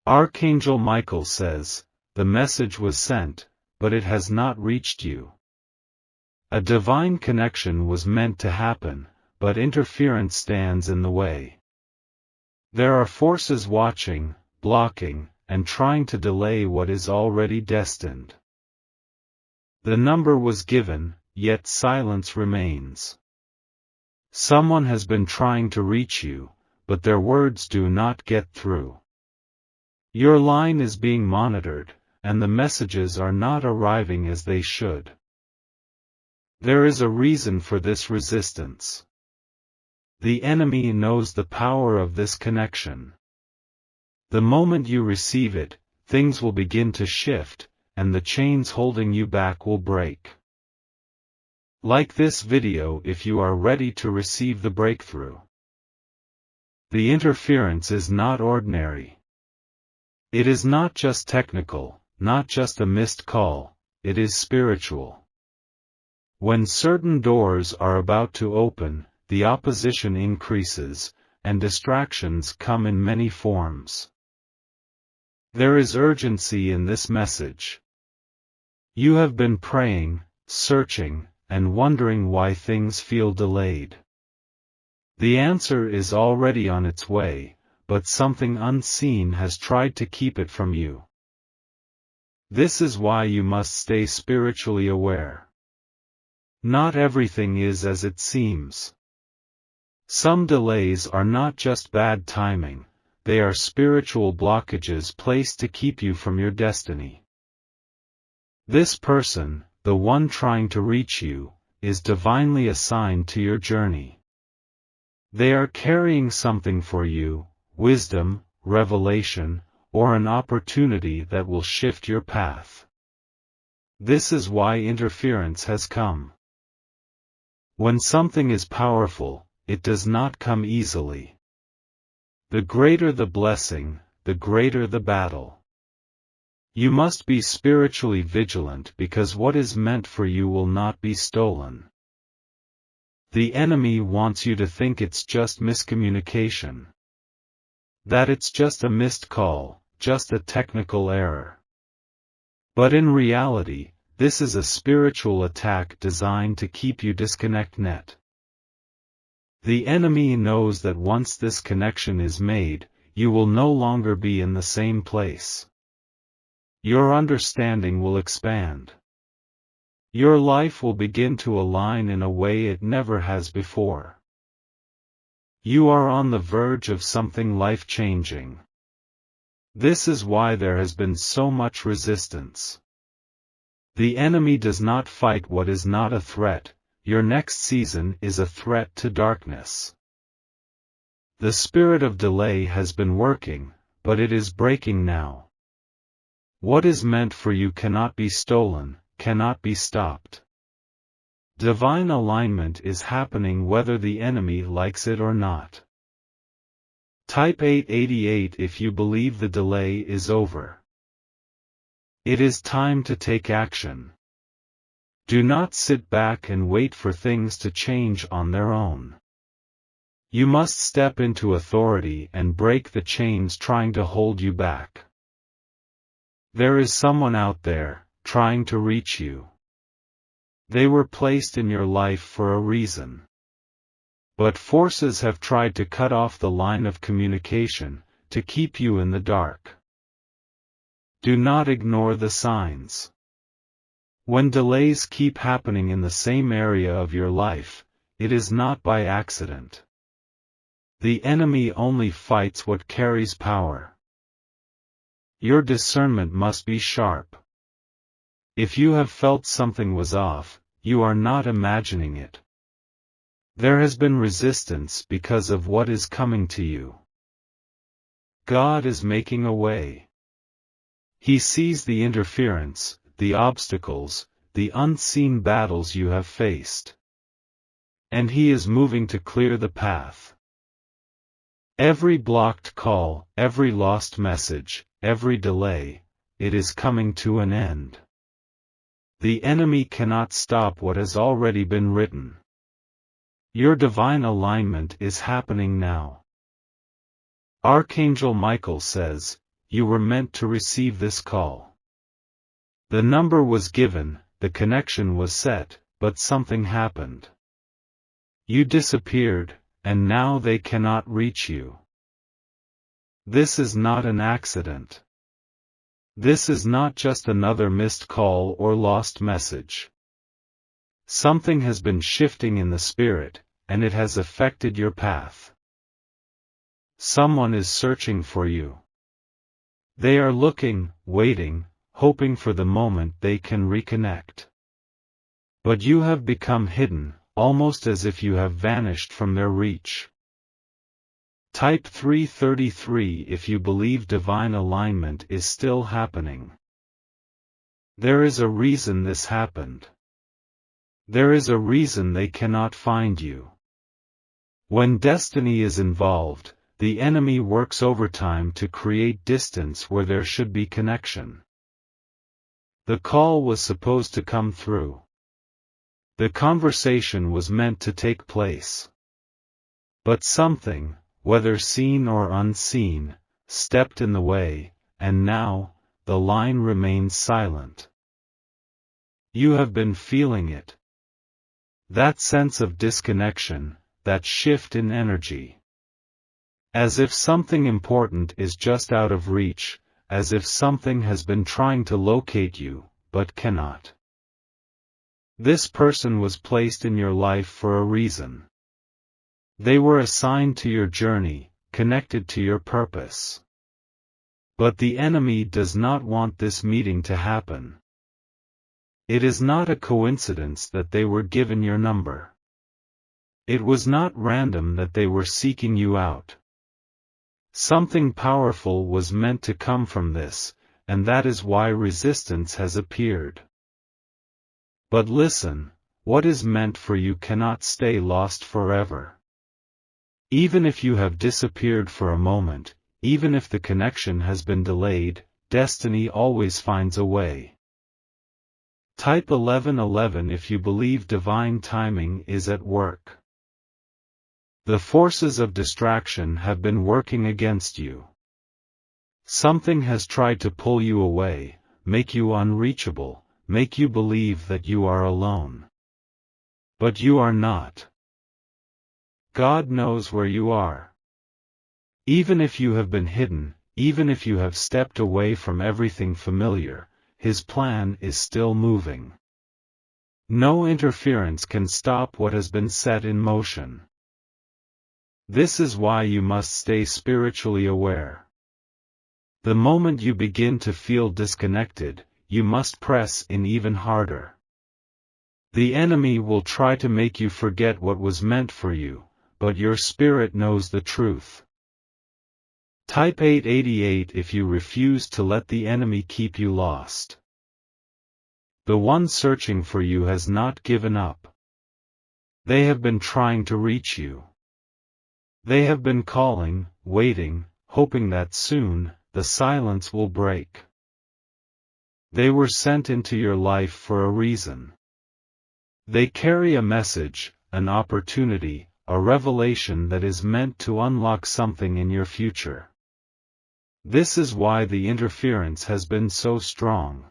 Archangel Michael says, the message was sent, but it has not reached you. A divine connection was meant to happen, but interference stands in the way. There are forces watching, blocking, and trying to delay what is already destined. The number was given, yet silence remains. Someone has been trying to reach you, but their words do not get through. Your line is being monitored, and the messages are not arriving as they should. There is a reason for this resistance. The enemy knows the power of this connection. The moment you receive it, things will begin to shift, and the chains holding you back will break. Like this video if you are ready to receive the breakthrough. The interference is not ordinary. It is not just technical, not just a missed call, it is spiritual. When certain doors are about to open, the opposition increases, and distractions come in many forms. There is urgency in this message. You have been praying, searching, and wondering why things feel delayed. The answer is already on its way, but something unseen has tried to keep it from you. This is why you must stay spiritually aware. Not everything is as it seems. Some delays are not just bad timing, they are spiritual blockages placed to keep you from your destiny. This person, the one trying to reach you, is divinely assigned to your journey. They are carrying something for you, wisdom, revelation, or an opportunity that will shift your path. This is why interference has come. When something is powerful, it does not come easily. The greater the blessing, the greater the battle. You must be spiritually vigilant because what is meant for you will not be stolen. The enemy wants you to think it's just miscommunication. That it's just a missed call, just a technical error. But in reality, this is a spiritual attack designed to keep you disconnected. The enemy knows that once this connection is made, you will no longer be in the same place. Your understanding will expand. Your life will begin to align in a way it never has before. You are on the verge of something life-changing. This is why there has been so much resistance. The enemy does not fight what is not a threat. Your next season is a threat to darkness. The spirit of delay has been working, but it is breaking now. What is meant for you cannot be stolen, cannot be stopped. Divine alignment is happening whether the enemy likes it or not. Type 888 if you believe the delay is over. It is time to take action. Do not sit back and wait for things to change on their own. You must step into authority and break the chains trying to hold you back. There is someone out there, trying to reach you. They were placed in your life for a reason. But forces have tried to cut off the line of communication, to keep you in the dark. Do not ignore the signs. When delays keep happening in the same area of your life, it is not by accident. The enemy only fights what carries power. Your discernment must be sharp. If you have felt something was off, you are not imagining it. There has been resistance because of what is coming to you. God is making a way. He sees the interference, the obstacles, the unseen battles you have faced. And He is moving to clear the path. Every blocked call, every lost message, every delay, it is coming to an end. The enemy cannot stop what has already been written. Your divine alignment is happening now. Archangel Michael says, you were meant to receive this call. The number was given, the connection was set, but something happened. You disappeared, and now they cannot reach you. This is not an accident. This is not just another missed call or lost message. Something has been shifting in the spirit, and it has affected your path. Someone is searching for you. They are looking, waiting, hoping for the moment they can reconnect. But you have become hidden, almost as if you have vanished from their reach. Type 333 if you believe divine alignment is still happening. There is a reason this happened. There is a reason they cannot find you. When destiny is involved, the enemy works overtime to create distance where there should be connection. The call was supposed to come through. The conversation was meant to take place. But something, whether seen or unseen, stepped in the way, and now, the line remains silent. You have been feeling it. That sense of disconnection, that shift in energy. As if something important is just out of reach, as if something has been trying to locate you, but cannot. This person was placed in your life for a reason. They were assigned to your journey, connected to your purpose. But the enemy does not want this meeting to happen. It is not a coincidence that they were given your number. It was not random that they were seeking you out. Something powerful was meant to come from this, and that is why resistance has appeared. But listen, what is meant for you cannot stay lost forever. Even if you have disappeared for a moment, even if the connection has been delayed, destiny always finds a way. Type 1111 if you believe divine timing is at work. The forces of distraction have been working against you. Something has tried to pull you away, make you unreachable, make you believe that you are alone. But you are not. God knows where you are. Even if you have been hidden, even if you have stepped away from everything familiar, His plan is still moving. No interference can stop what has been set in motion. This is why you must stay spiritually aware. The moment you begin to feel disconnected, you must press in even harder. The enemy will try to make you forget what was meant for you, but your spirit knows the truth. Type 888 if you refuse to let the enemy keep you lost. The one searching for you has not given up. They have been trying to reach you. They have been calling, waiting, hoping that soon, the silence will break. They were sent into your life for a reason. They carry a message, an opportunity, a revelation that is meant to unlock something in your future. This is why the interference has been so strong.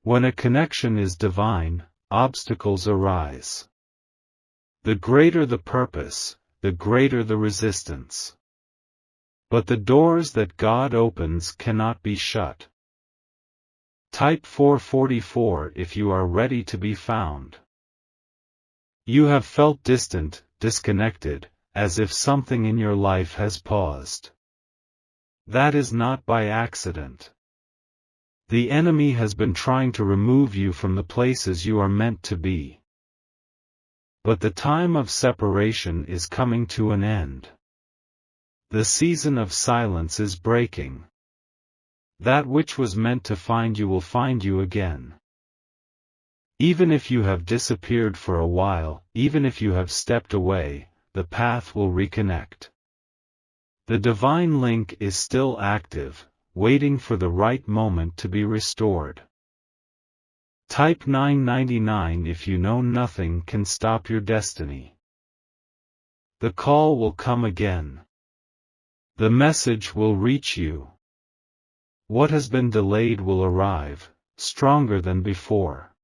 When a connection is divine, obstacles arise. The greater the purpose, the greater the resistance. But the doors that God opens cannot be shut. Type 444 if you are ready to be found. You have felt distant, disconnected, as if something in your life has paused. That is not by accident. The enemy has been trying to remove you from the places you are meant to be. But the time of separation is coming to an end. The season of silence is breaking. That which was meant to find you will find you again. Even if you have disappeared for a while, even if you have stepped away, the path will reconnect. The divine link is still active, waiting for the right moment to be restored. Type 999 if you know nothing can stop your destiny. The call will come again. The message will reach you. What has been delayed will arrive, stronger than before.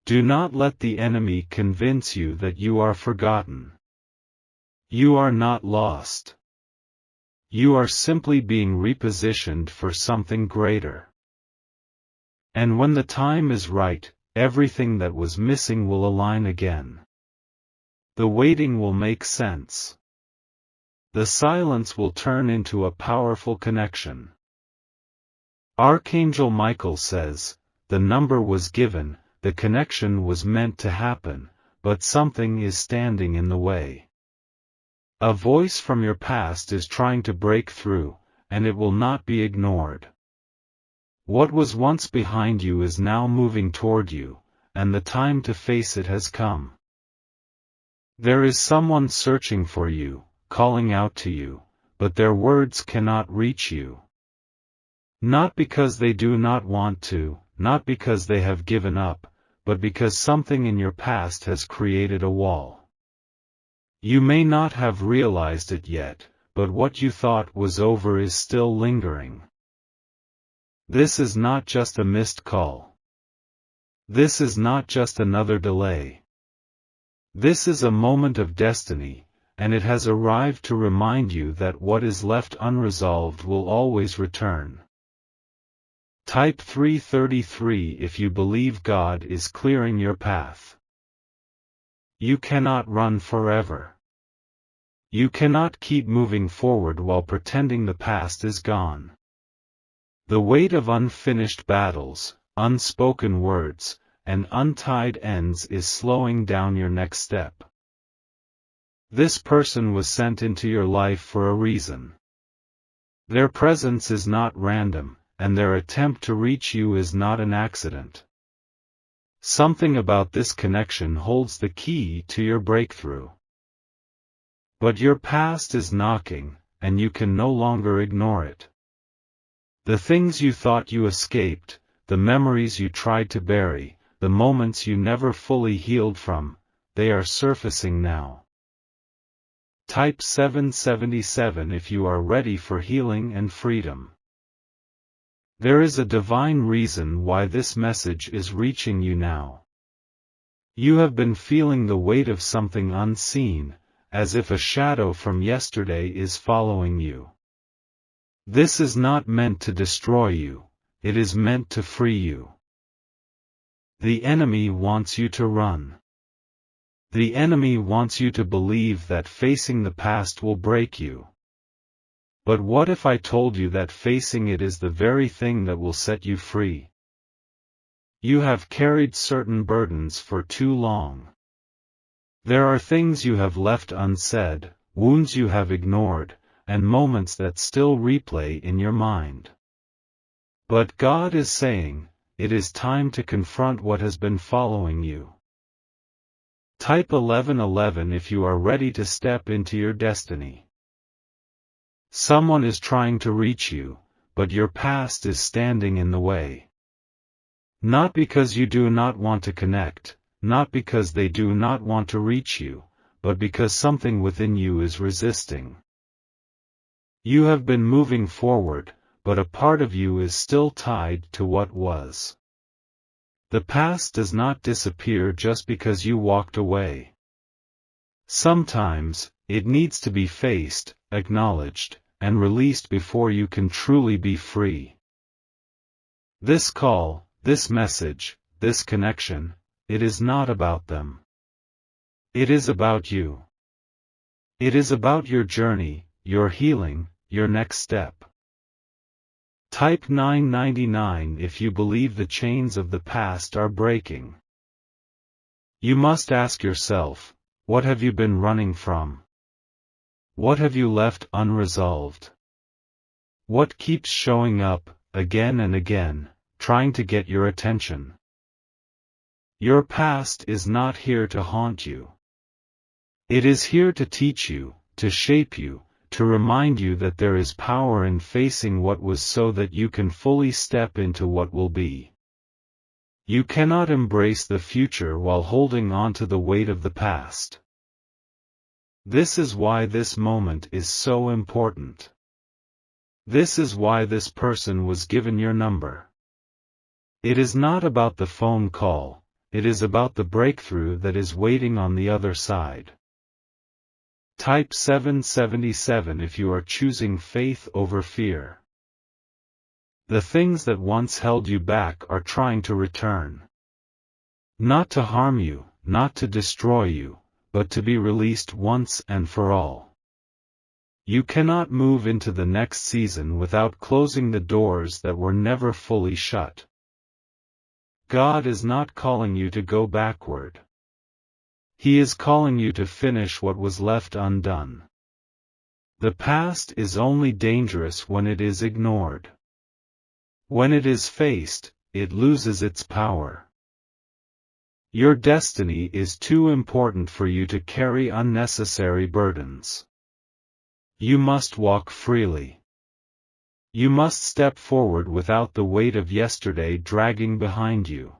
Do not let the enemy convince you that you are forgotten. You are not lost. You are simply being repositioned for something greater. And when the time is right, everything that was missing will align again. The waiting will make sense. The silence will turn into a powerful connection. Archangel Michael says, the number was given, the connection was meant to happen, but something is standing in the way. A voice from your past is trying to break through, and it will not be ignored. What was once behind you is now moving toward you, and the time to face it has come. There is someone searching for you, calling out to you, but their words cannot reach you. Not because they do not want to, not because they have given up, but because something in your past has created a wall. You may not have realized it yet, but what you thought was over is still lingering. This is not just a missed call. This is not just another delay. This is a moment of destiny, and it has arrived to remind you that what is left unresolved will always return. Type 333 if you believe God is clearing your path. You cannot run forever. You cannot keep moving forward while pretending the past is gone. The weight of unfinished battles, unspoken words, and untied ends is slowing down your next step. This person was sent into your life for a reason. Their presence is not random, and their attempt to reach you is not an accident. Something about this connection holds the key to your breakthrough. But your past is knocking, and you can no longer ignore it. The things you thought you escaped, the memories you tried to bury, the moments you never fully healed from, they are surfacing now. Type 777 if you are ready for healing and freedom. There is a divine reason why this message is reaching you now. You have been feeling the weight of something unseen, as if a shadow from yesterday is following you. This is not meant to destroy you, it is meant to free you. The enemy wants you to run. The enemy wants you to believe that facing the past will break you. But what if I told you that facing it is the very thing that will set you free? You have carried certain burdens for too long. There are things you have left unsaid, wounds you have ignored, and moments that still replay in your mind. But God is saying, it is time to confront what has been following you. Type 1111 if you are ready to step into your destiny. Someone is trying to reach you, but your past is standing in the way. Not because you do not want to connect, not because they do not want to reach you, but because something within you is resisting. You have been moving forward, but a part of you is still tied to what was. The past does not disappear just because you walked away. Sometimes, it needs to be faced, acknowledged, and released before you can truly be free. This call, this message, this connection, it is not about them. It is about you. It is about your journey, your healing, your next step. Type 999 if you believe the chains of the past are breaking. You must ask yourself, what have you been running from? What have you left unresolved? What keeps showing up, again and again, trying to get your attention? Your past is not here to haunt you. It is here to teach you, to shape you, to remind you that there is power in facing what was so that you can fully step into what will be. You cannot embrace the future while holding on to the weight of the past. This is why this moment is so important. This is why this person was given your number. It is not about the phone call, it is about the breakthrough that is waiting on the other side. Type 777 if you are choosing faith over fear. The things that once held you back are trying to return. Not to harm you, not to destroy you, but to be released once and for all. You cannot move into the next season without closing the doors that were never fully shut. God is not calling you to go backward. He is calling you to finish what was left undone. The past is only dangerous when it is ignored. When it is faced, it loses its power. Your destiny is too important for you to carry unnecessary burdens. You must walk freely. You must step forward without the weight of yesterday dragging behind you.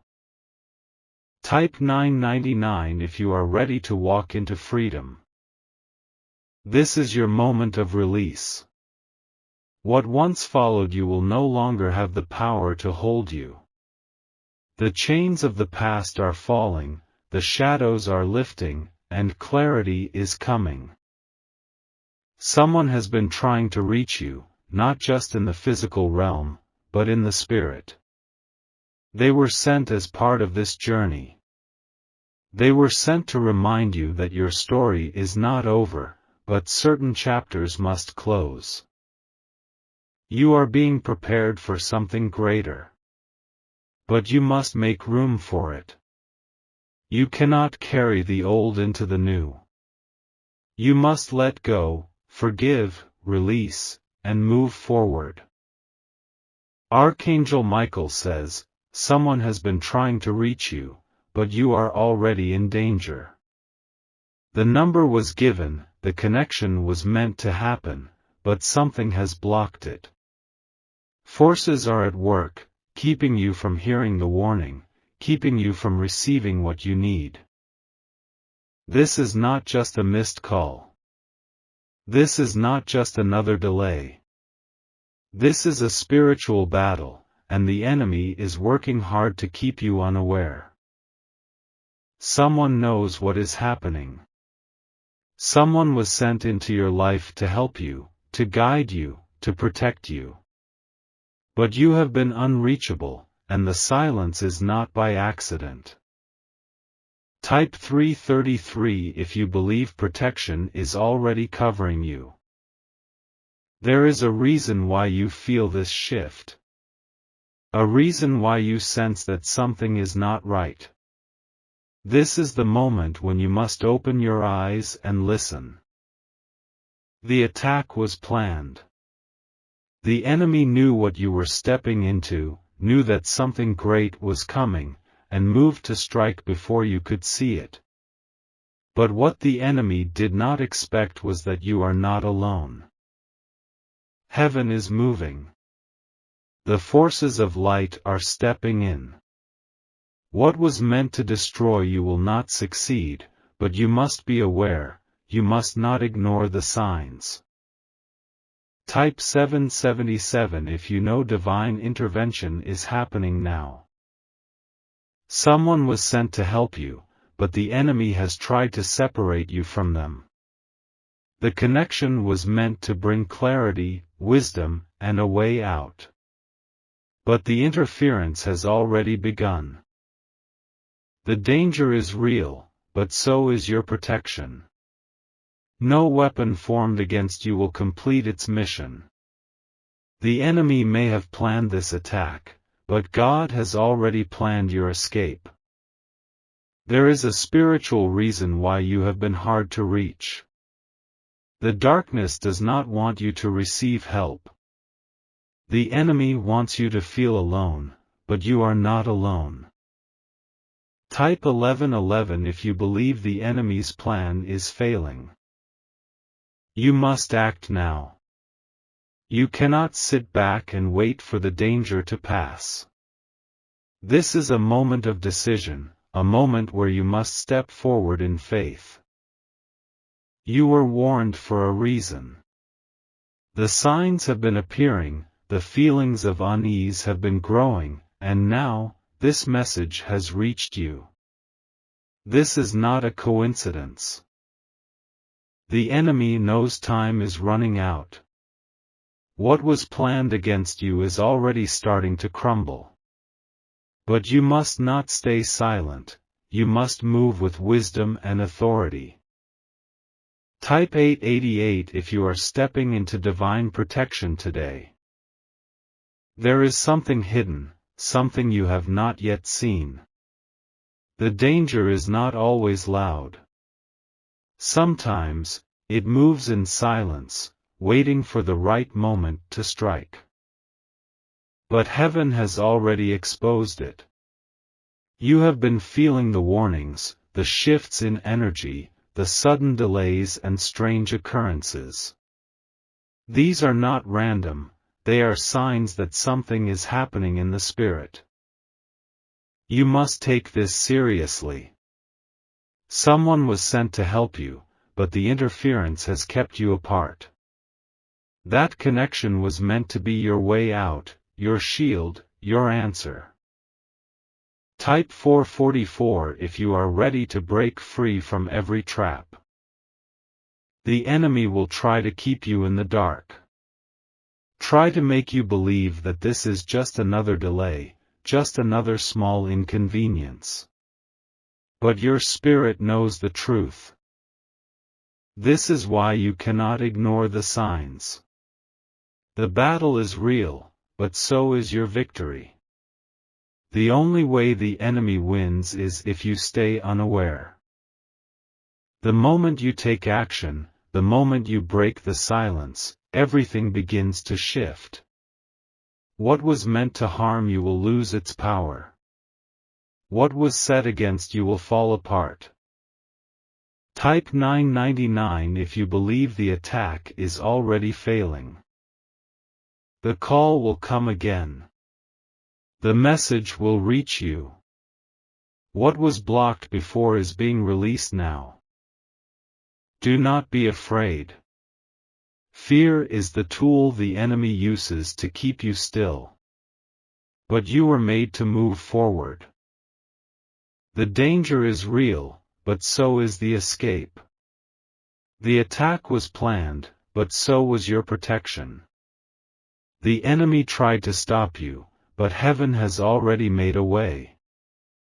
Type 999 if you are ready to walk into freedom. This is your moment of release. What once followed you will no longer have the power to hold you. The chains of the past are falling, the shadows are lifting, and clarity is coming. Someone has been trying to reach you, not just in the physical realm, but in the spirit. They were sent as part of this journey. They were sent to remind you that your story is not over, but certain chapters must close. You are being prepared for something greater. But you must make room for it. You cannot carry the old into the new. You must let go, forgive, release, and move forward. Archangel Michael says, someone has been trying to reach you, but you are already in danger. The number was given, the connection was meant to happen, but something has blocked it. Forces are at work, keeping you from hearing the warning, keeping you from receiving what you need. This is not just a missed call. This is not just another delay. This is a spiritual battle, and the enemy is working hard to keep you unaware. Someone knows what is happening. Someone was sent into your life to help you, to guide you, to protect you. But you have been unreachable, and the silence is not by accident. Type 333 if you believe protection is already covering you. There is a reason why you feel this shift. A reason why you sense that something is not right. This is the moment when you must open your eyes and listen. The attack was planned. The enemy knew what you were stepping into, knew that something great was coming, and moved to strike before you could see it. But what the enemy did not expect was that you are not alone. Heaven is moving. The forces of light are stepping in. What was meant to destroy you will not succeed, but you must be aware, you must not ignore the signs. Type 777 if you know divine intervention is happening now. Someone was sent to help you, but the enemy has tried to separate you from them. The connection was meant to bring clarity, wisdom, and a way out. But the interference has already begun. The danger is real, but so is your protection. No weapon formed against you will complete its mission. The enemy may have planned this attack, but God has already planned your escape. There is a spiritual reason why you have been hard to reach. The darkness does not want you to receive help. The enemy wants you to feel alone, but you are not alone. Type 1111 if you believe the enemy's plan is failing. You must act now. You cannot sit back and wait for the danger to pass. This is a moment of decision, a moment where you must step forward in faith. You were warned for a reason. The signs have been appearing, the feelings of unease have been growing, and now, this message has reached you. This is not a coincidence. The enemy knows time is running out. What was planned against you is already starting to crumble. But you must not stay silent, you must move with wisdom and authority. Type 888 if you are stepping into divine protection today. There is something hidden, something you have not yet seen. The danger is not always loud. Sometimes, it moves in silence, waiting for the right moment to strike. But heaven has already exposed it. You have been feeling the warnings, the shifts in energy, the sudden delays and strange occurrences. These are not random, they are signs that something is happening in the spirit. You must take this seriously. Someone was sent to help you, but the interference has kept you apart. That connection was meant to be your way out, your shield, your answer. Type 444 if you are ready to break free from every trap. The enemy will try to keep you in the dark. Try to make you believe that this is just another delay, just another small inconvenience. But your spirit knows the truth. This is why you cannot ignore the signs. The battle is real, but so is your victory. The only way the enemy wins is if you stay unaware. The moment you take action, the moment you break the silence, everything begins to shift. What was meant to harm you will lose its power. What was set against you will fall apart. Type 999 if you believe the attack is already failing. The call will come again. The message will reach you. What was blocked before is being released now. Do not be afraid. Fear is the tool the enemy uses to keep you still. But you were made to move forward. The danger is real, but so is the escape. The attack was planned, but so was your protection. The enemy tried to stop you, but heaven has already made a way.